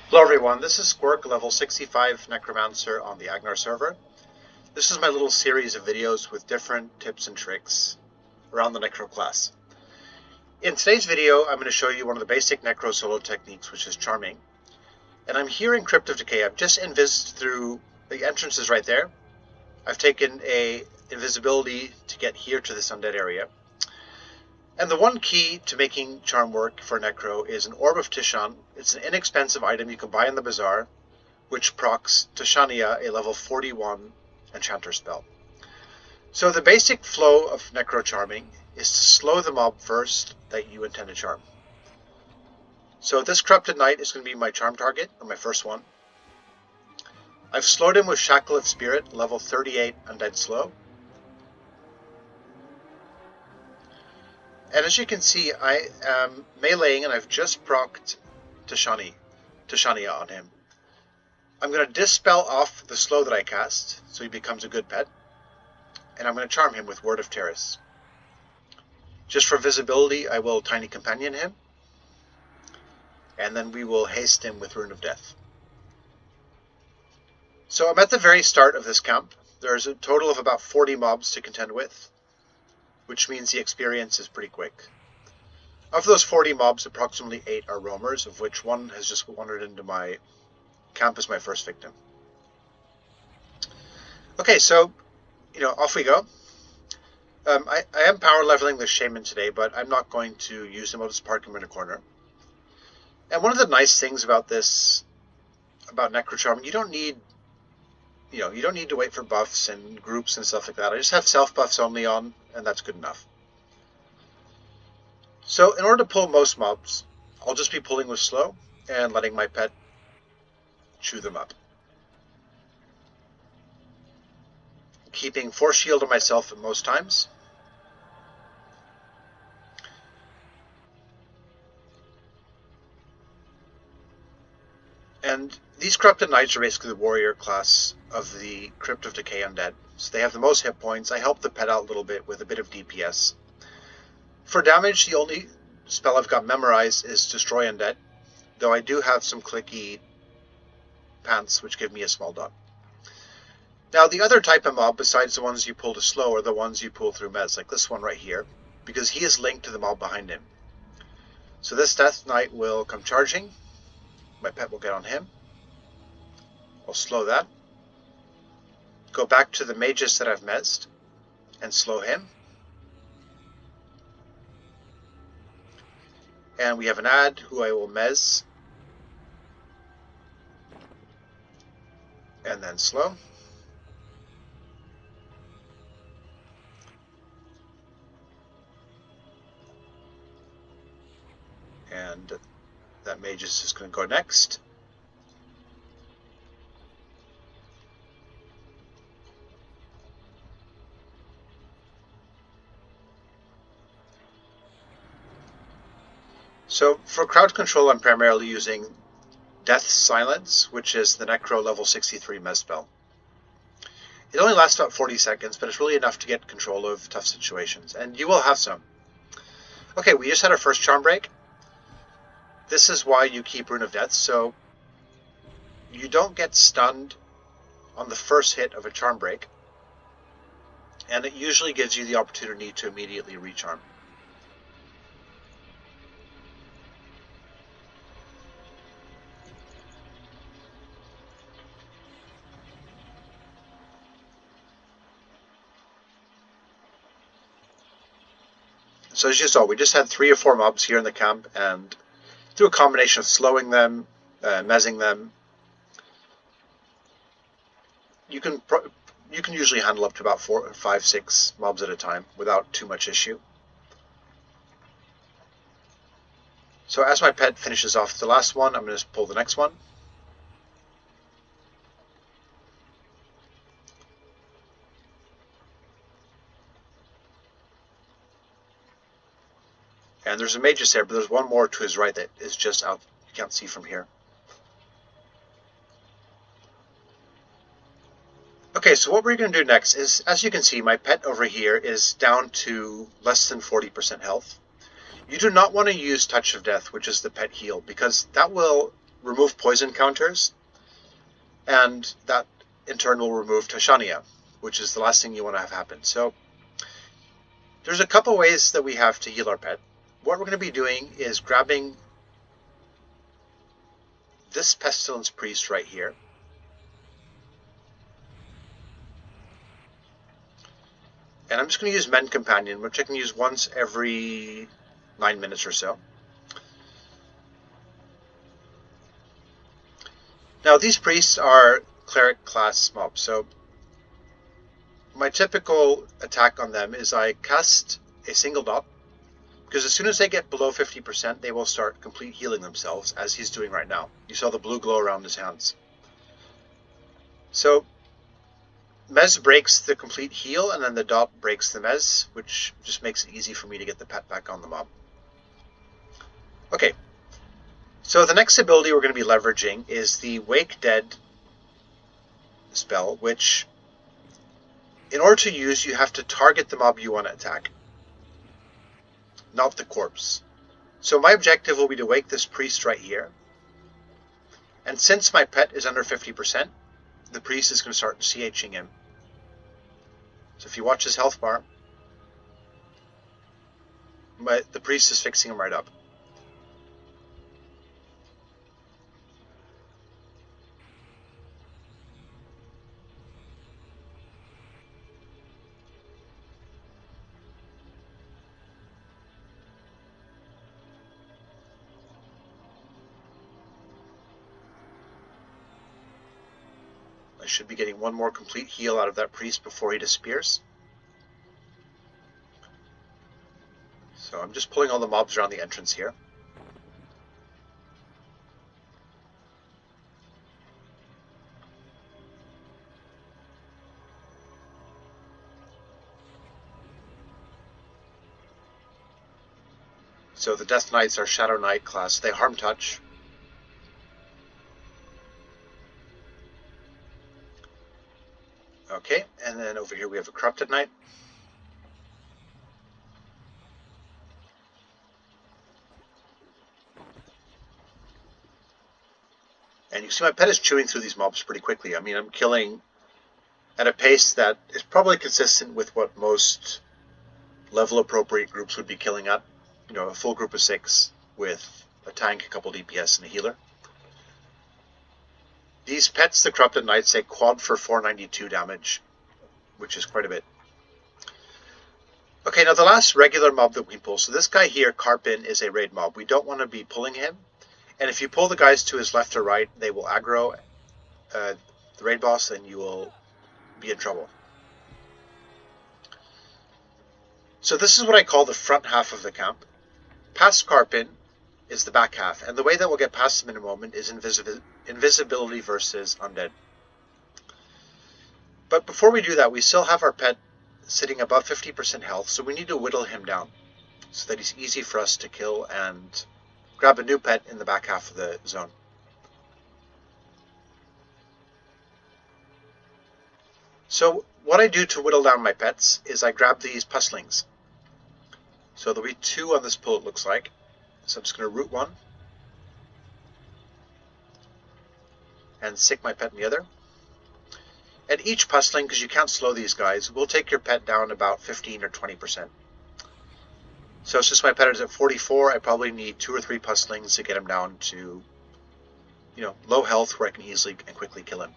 Hello everyone, this is Squirk, level 65 Necromancer on the Agnarr server. This is my little series of videos with different tips and tricks around the Necro class. In today's video, I'm going to show you one of the basic Necro solo techniques, which is charming. And I'm here in Crypt of Decay. I've just invised through, the entrance is right there. I've taken a invisibility to get here to this undead area. And the one key to making charm work for Necro is an Orb of Tishan. It's an inexpensive item you can buy in the bazaar, which procs Tishania, a level 41 enchanter spell. So the basic flow of Necro charming is to slow the mob first that you intend to charm. So this Corrupted Knight is going to be my charm target, or my first one. I've slowed him with Shackle of Spirit, level 38 undead slow. And as you can see, I am meleeing and I've just procced Tishania on him. I'm going to dispel off the slow that I cast, so he becomes a good pet. And I'm going to charm him with Word of Terrace. Just for visibility, I will Tiny Companion him. And then we will haste him with Rune of Death. So I'm at the very start of this camp. There's a total of about 40 mobs to contend with, which means the experience is pretty quick. Of those 40 mobs, approximately 8 are roamers, of which one has just wandered into my camp as my first victim. Okay, so, off we go. I am power leveling this shaman today, but I'm not going to use him. I'll just park him in a corner. And one of the nice things about this, about Necro Charming, you don't need to wait for buffs and groups and stuff like that. I just have self buffs only on, and that's good enough. So in order to pull most mobs, I'll just be pulling with slow and letting my pet chew them up. Keeping Force Shield on myself at most times. And these Corrupted Knights are basically the warrior class of the Crypt of Decay undead. So they have the most hit points. I help the pet out a little bit with a bit of DPS. For damage, the only spell I've got memorized is Destroy Undead, though I do have some clicky pants which give me a small dot. Now the other type of mob, besides the ones you pull to slow, are the ones you pull through meds, like this one right here, because he is linked to the mob behind him. So this Death Knight will come charging. My pet will get on him. I'll slow that. Go back to the mages that I've mezzed and slow him. And we have an ad who I will mez and then slow. And that mage is just going to go next. So for crowd control, I'm primarily using Death Silence, which is the Necro level 63 mez spell. It only lasts about 40 seconds, but it's really enough to get control of tough situations, and you will have some. Okay, we just had our first charm break. This is why you keep Rune of Death, so you don't get stunned on the first hit of a charm break, and it usually gives you the opportunity to immediately recharm. So as you saw, we just had 3 or 4 mobs here in the camp, and through a combination of slowing them, mezzing them, you can usually handle up to about 4, 5, 6 mobs at a time without too much issue. So as my pet finishes off the last one, I'm going to pull the next one. And there's a magus there, but there's one more to his right that is just out. You can't see from here. Okay, so what we're going to do next is, as you can see, my pet over here is down to less than 40% health. You do not want to use Touch of Death, which is the pet heal, because that will remove poison counters, and that in turn will remove Tashania, which is the last thing you want to have happen. So there's a couple ways that we have to heal our pet. What we're going to be doing is grabbing this Pestilence Priest right here. And I'm just going to use Mend Companion, which I can use once every 9 minutes or so. Now these priests are cleric class mobs, so my typical attack on them is I cast a single dot, because as soon as they get below 50%, they will start complete healing themselves, as he's doing right now. You saw the blue glow around his hands. So Mez breaks the complete heal, and then the dot breaks the Mez, which just makes it easy for me to get the pet back on the mob. Okay, so the next ability we're going to be leveraging is the Wake Dead spell, which in order to use, you have to target the mob you want to attack, not the corpse. So my objective will be to wake this priest right here. And since my pet is under 50%, the priest is going to start CHing him. So if you watch his health bar, the priest is fixing him right up. I should be getting one more complete heal out of that priest before he disappears. So I'm just pulling all the mobs around the entrance here. So the Death Knights are Shadow Knight class. They harm touch. Okay, and then over here we have a Corrupted Knight. And you see my pet is chewing through these mobs pretty quickly. I mean, I'm killing at a pace that is probably consistent with what most level-appropriate groups would be killing at. You know, a full group of 6 with a tank, a couple DPS, and a healer. These pets, the Corrupted Knights, say quad for 492 damage, which is quite a bit. Okay, now the last regular mob that we pull. So this guy here, Carpin, is a raid mob. We don't want to be pulling him. And if you pull the guys to his left or right, they will aggro the raid boss, and you will be in trouble. So this is what I call the front half of the camp. Past Carpin is the back half, and the way that we'll get past him in a moment is invisibility versus undead. But before we do that, we still have our pet sitting above 50% health, so we need to whittle him down so that he's easy for us to kill and grab a new pet in the back half of the zone. So what I do to whittle down my pets is I grab these pustlings. So there'll be 2 on this pull, it looks like. So I'm just going to root one and stick my pet in the other. At each pustling, because you can't slow these guys, will take your pet down about 15 or 20%. So since my pet is at 44, I probably need 2 or 3 pustlings to get him down to, you know, low health where I can easily and quickly kill him.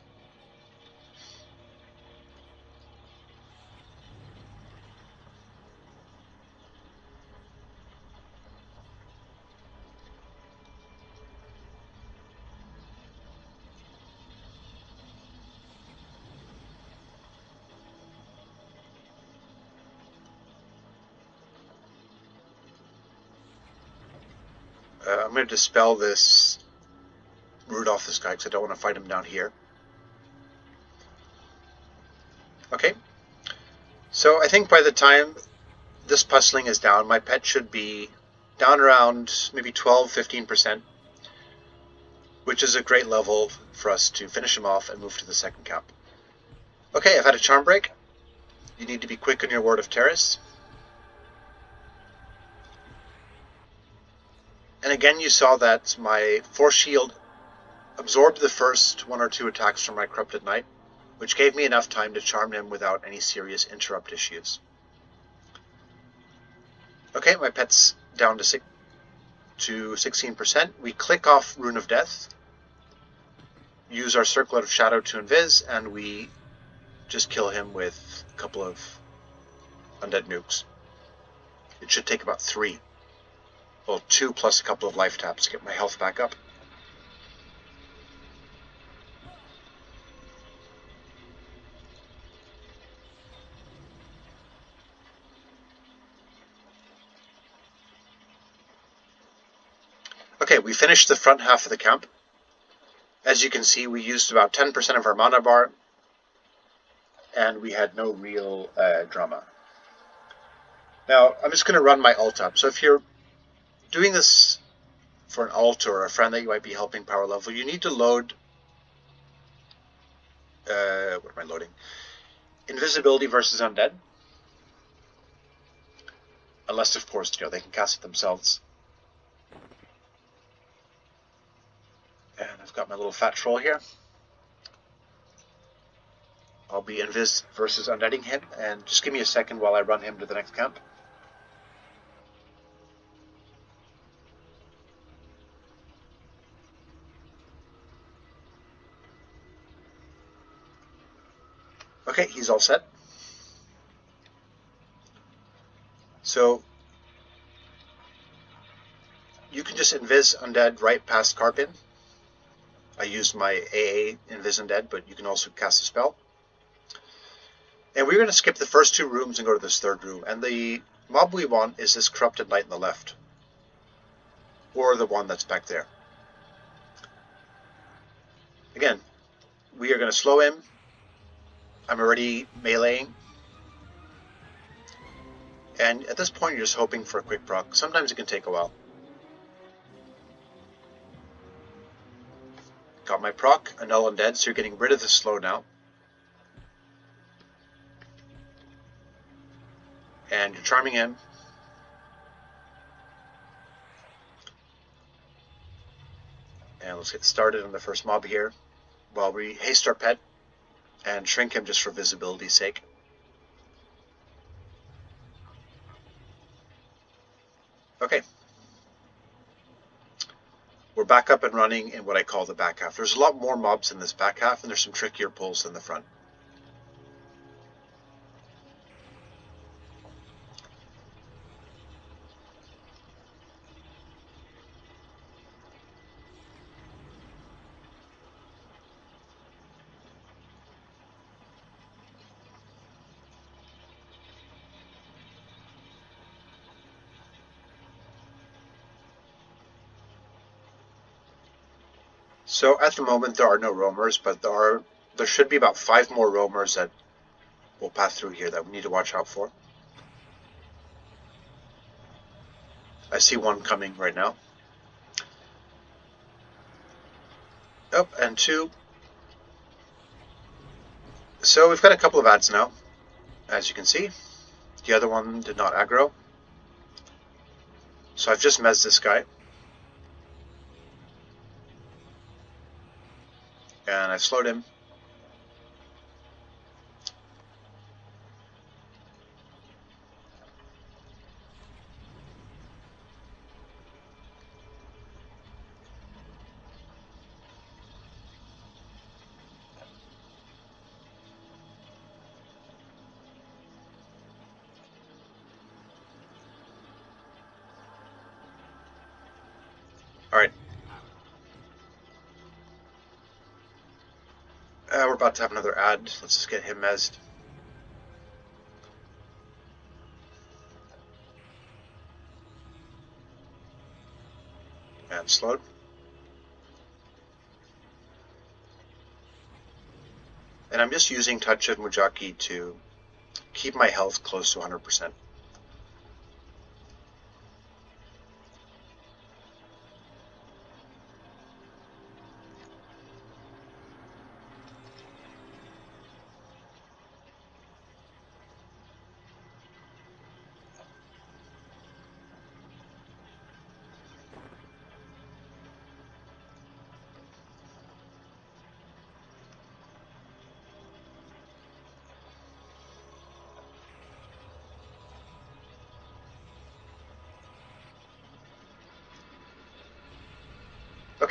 I'm going to dispel this root off this guy because I don't want to fight him down here. Okay, so I think by the time this pustling is down, my pet should be down around maybe 12-15%, which is a great level for us to finish him off and move to the second camp. Okay, I've had a charm break. You need to be quick on your Word of Terrace. And again, you saw that my Force Shield absorbed the first 1 or 2 attacks from my Corrupted Knight, which gave me enough time to charm him without any serious interrupt issues. Okay, my pet's down to 16%. We click off Rune of Death, use our Circlet of Shadow to invis, and we just kill him with a couple of undead nukes. It should take about 3. Well, 2 plus a couple of life taps to get my health back up. Okay, we finished the front half of the camp. As you can see, we used about 10% of our mana bar, and we had no real drama. Now, I'm just going to run my ult up. So if you're doing this for an ult or a friend that you might be helping power level, you need to load... what am I loading? Invisibility versus Undead. Unless, of course, they can cast it themselves. And I've got my little fat troll here. I'll be invis versus undeading him, and just give me a second while I run him to the next camp. Okay, he's all set. So you can just invis undead right past Carpin. I used my AA invis undead, but you can also cast a spell. And we're going to skip the first 2 rooms and go to this 3rd room. And the mob we want is this Corrupted Knight on the left. Or the one that's back there. Again, we are going to slow him. I'm already meleeing. And at this point, you're just hoping for a quick proc. Sometimes it can take a while. Got my proc, a null undead, so you're getting rid of the slow now. And you're charming him. And let's get started on the first mob here, while we haste our pet and shrink him just for visibility's sake. Okay. We're back up and running in what I call the back half. There's a lot more mobs in this back half, and there's some trickier pulls than the front. So at the moment there are no roamers, but there should be about 5 more roamers that will pass through here that we need to watch out for. I see one coming right now. Oh, and 2. So we've got a couple of ads now, as you can see. The other one did not aggro. So I've just mezzed this guy. And I've slowed him. Alright. We're about to have another ad. Let's just get him mezzed. And slowed. And I'm just using Touch of Mujaki to keep my health close to 100%.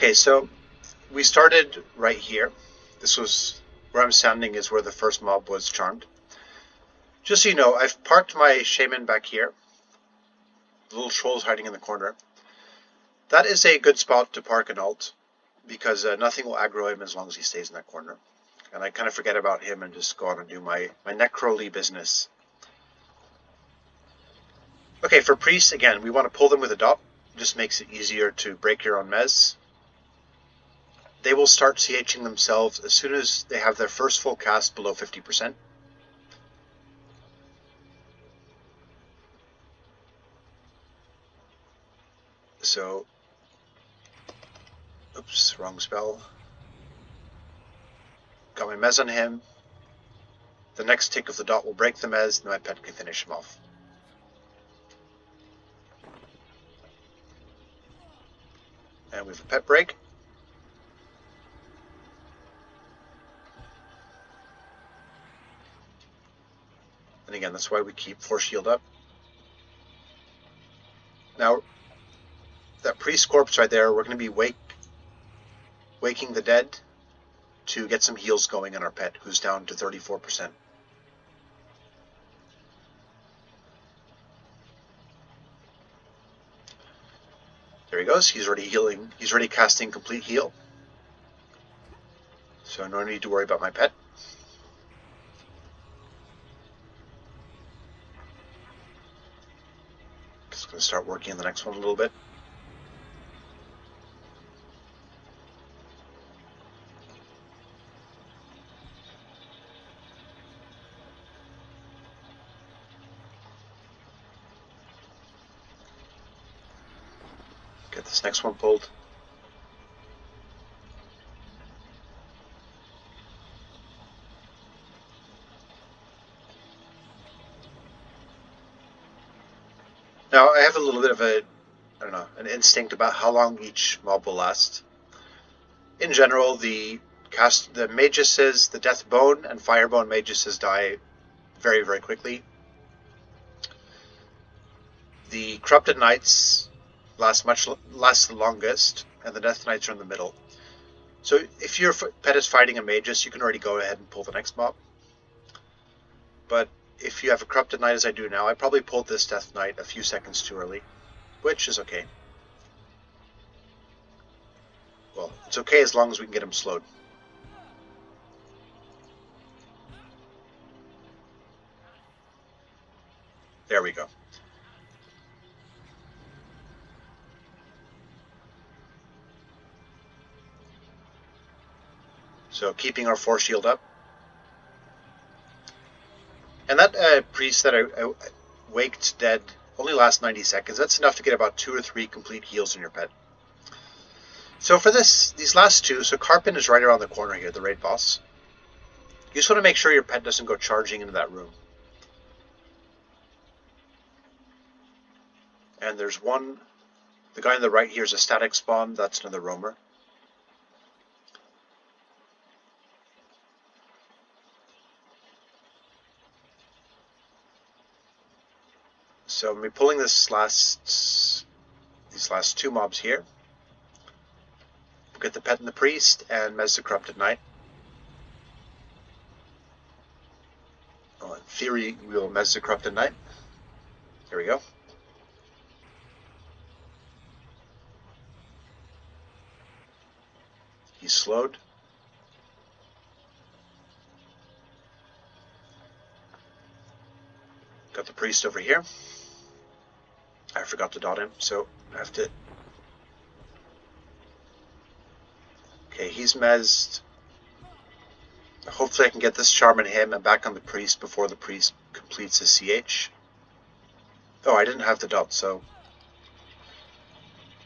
Okay, so we started right here. This was where I'm standing is where the first mob was charmed. Just so you know, I've parked my shaman back here. The little troll's hiding in the corner. That is a good spot to park an alt, because nothing will aggro him as long as he stays in that corner. And I kind of forget about him and just go on and do my Necro business. Okay, for priests, again, we want to pull them with a dot. It just makes it easier to break your own mez. They will start CHing themselves as soon as they have their first full cast below 50%. So, oops, wrong spell. Got my mez on him. The next tick of the dot will break the mez, and my pet can finish him off. And we have a pet break. And again, that's why we keep Force Shield up. Now, that priest corpse right there, we're going to be waking the dead to get some heals going on our pet, who's down to 34%. There he goes. He's already healing. He's already casting complete heal. So no need to worry about my pet. Just going to start working on the next one a little bit. Get this next one pulled. Now, I have a little bit of an instinct about how long each mob will last. In general, the maguses, the Deathbone and Firebone maguses die very, very quickly. The Corrupted Knights last the longest, and the Death Knights are in the middle. So if your pet is fighting a magus, you can already go ahead and pull the next mob. But if you have a Corrupted Knight, as I do now, I probably pulled this Death Knight a few seconds too early, which is okay. Well, it's okay as long as we can get him slowed. There we go. So keeping our Force Shield up. And that priest that I waked dead only lasts 90 seconds. That's enough to get about 2 or 3 complete heals in your pet. So for these last two, so Carpin is right around the corner here, the raid boss. You just want to make sure your pet doesn't go charging into that room. And there's one, the guy on the right here is a static spawn, that's another roamer. So I'm going to be pulling these last 2 mobs here. We'll get the pet and the priest and mez the Corrupted Knight. Well, in theory, we will mez the Corrupted Knight. There we go. He's slowed. Got the priest over here. I forgot to dot him, so I have to... Okay, he's mezzed. Hopefully I can get this charm on him and back on the priest before the priest completes his CH. Oh, I didn't have the dot, so...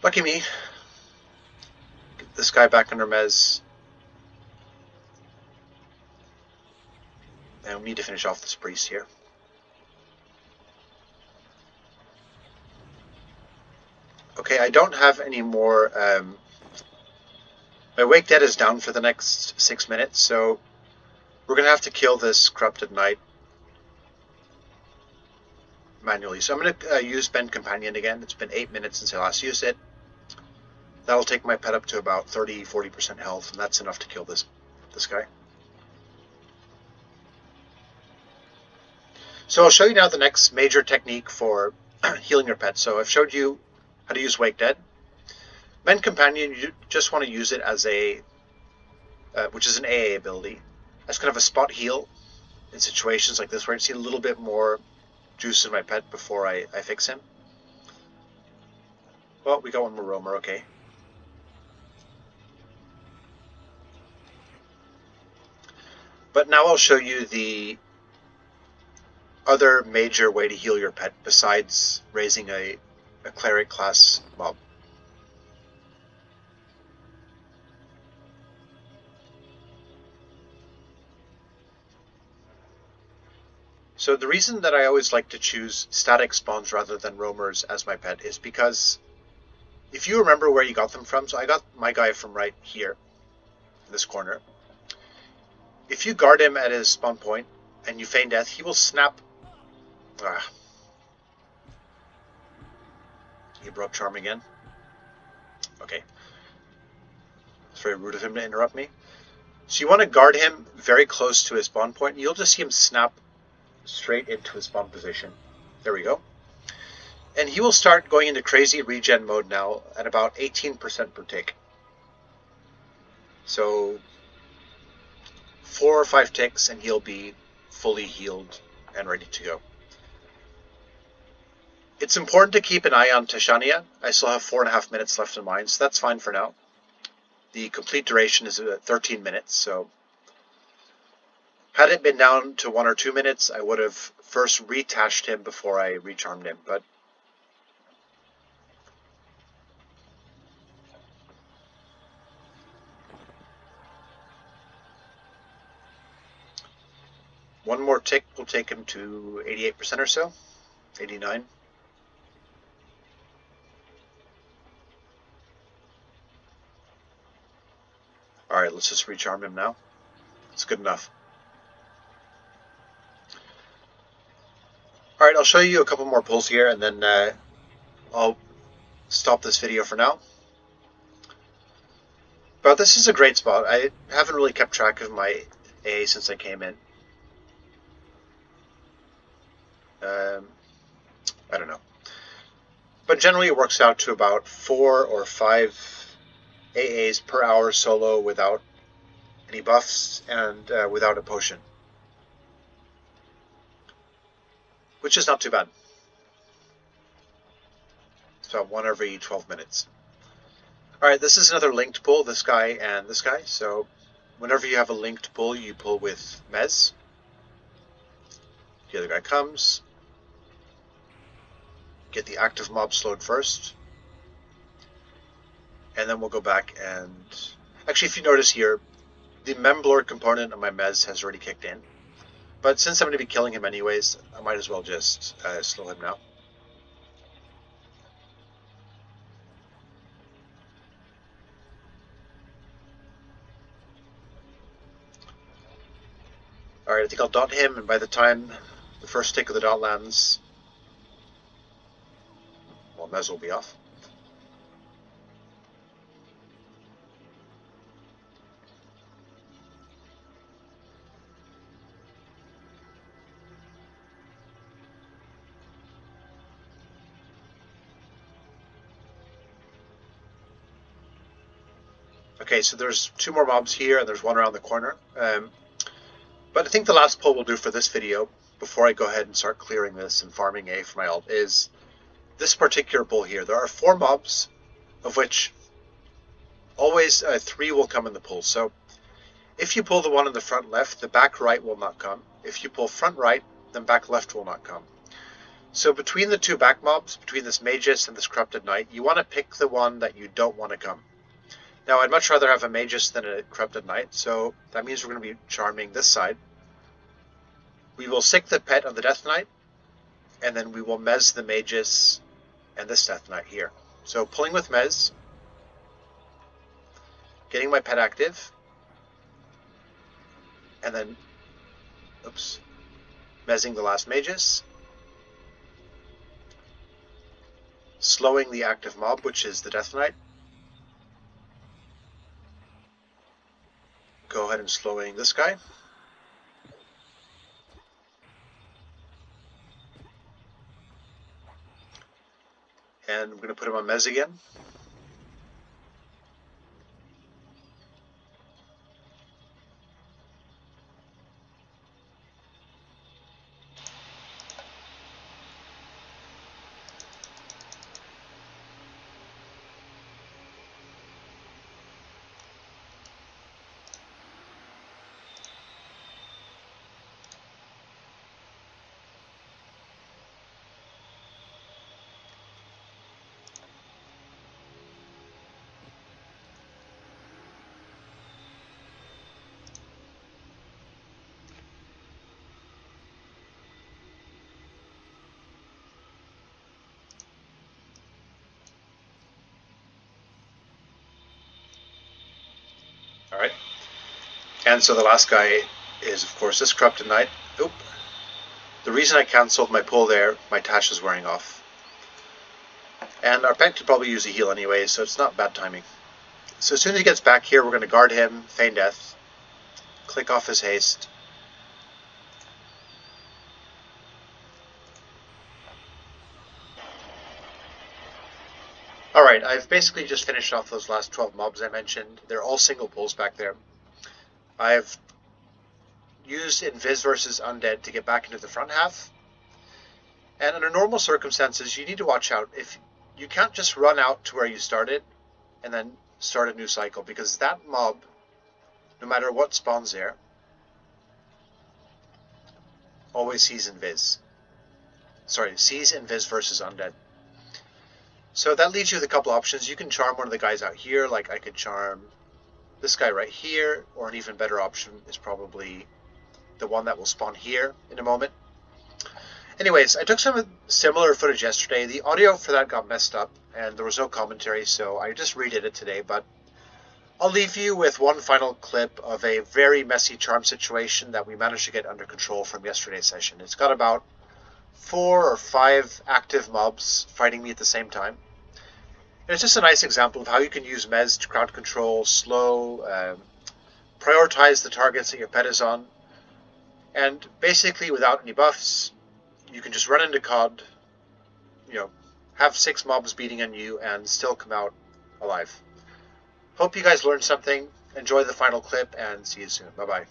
Lucky me. Get this guy back under mez. And we need to finish off this priest here. Okay, I don't have any more... my Wake Dead is down for the next 6 minutes, so we're going to have to kill this Corrupted Knight manually. So I'm going to use Bend Companion again. It's been 8 minutes since I last used it. That'll take my pet up to about 30-40% health, and that's enough to kill this guy. So I'll show you now the next major technique for healing your pet. So I've showed you how to use Wake Dead. Mend Companion, you just want to use it as a, which is an AA ability, as kind of a spot heal in situations like this where I see a little bit more juice in my pet before I fix him. Well, we got one more roamer, okay. But now I'll show you the other major way to heal your pet besides raising a cleric class mob. So the reason that I always like to choose static spawns rather than roamers as my pet is because if you remember where you got them from, so I got my guy from right here, in this corner. If you guard him at his spawn point and you feign death, he will snap. He broke charm again. Okay. It's very rude of him to interrupt me. So you want to guard him very close to his spawn point, and you'll just see him snap straight into his spawn position. There we go. And he will start going into crazy regen mode now at about 18% per tick. So 4 or 5 ticks and he'll be fully healed and ready to go. It's important to keep an eye on Tashania. I still have 4.5 minutes left in mine, so that's fine for now. The complete duration is 13 minutes, so had it been down to 1 or 2 minutes, I would have first retashed him before I recharmed him, but one more tick will take him to 88% or so, 89. Alright, let's just recharm him now. It's good enough. Alright, I'll show you a couple more pulls here, and then I'll stop this video for now. But this is a great spot. I haven't really kept track of my A since I came in. I don't know. But generally it works out to about 4 or 5 AAs per hour solo without any buffs and without a potion. Which is not too bad. It's about 1 every 12 minutes. Alright, this is another linked pull, this guy and this guy. So whenever you have a linked pull, you pull with Mez. The other guy comes. Get the active mob slowed first. And then we'll go back and... Actually, if you notice here, the Memblord component of my Mez has already kicked in. But since I'm going to be killing him anyways, I might as well just slow him now. Alright, I think I'll dot him, and by the time the first tick of the dot lands, well, Mez will be off. Okay, so there's 2 more mobs here, and there's 1 around the corner. But I think the last pull we'll do for this video, before I go ahead and start clearing this and farming A for my ult, is this particular pull here. There are 4 mobs, of which always 3 will come in the pull. So if you pull the one in the front left, the back right will not come. If you pull front right, then back left will not come. So between the 2 back mobs, between this Magus and this Corrupted Knight, you want to pick the one that you don't want to come. Now, I'd much rather have a Magus than a Corrupted Knight, so that means we're going to be charming this side. We will sick the pet on the Death Knight, and then we will Mez the Magus and this Death Knight here. So pulling with Mez, getting my pet active, and then, Mezzing the last Magus, slowing the active mob, which is the Death Knight, go ahead and slowing this guy. And I'm going to put him on Mez again. Alright. And so the last guy is, of course, this Corrupted Knight. Oop. The reason I cancelled my pull there, my Tash is wearing off. And our Pet could probably use a heal anyway, so it's not bad timing. So as soon as he gets back here, we're going to guard him, feign death, click off his haste. Alright, I've basically just finished off those last 12 mobs I mentioned. They're all single pulls back there. I've used Invis versus Undead to get back into the front half. And under normal circumstances, you need to watch out. If you can't just run out to where you started and then start a new cycle, because that mob, no matter what spawns there, always sees Invis. Sorry, sees Invis versus Undead. So that leaves you with a couple options. You can charm one of the guys out here, like I could charm this guy right here, or an even better option is probably the one that will spawn here in a moment. Anyways, I took some similar footage yesterday. The audio for that got messed up, and there was no commentary, so I just redid it today, but I'll leave you with one final clip of a very messy charm situation that we managed to get under control from yesterday's session. It's got about 4 or 5 active mobs fighting me at the same time. And it's just a nice example of how you can use Mez to crowd control, slow, prioritize the targets that your pet is on, and basically without any buffs, you can just run into COD, have 6 mobs beating on you and still come out alive. Hope you guys learned something. Enjoy the final clip and see you soon. Bye-bye.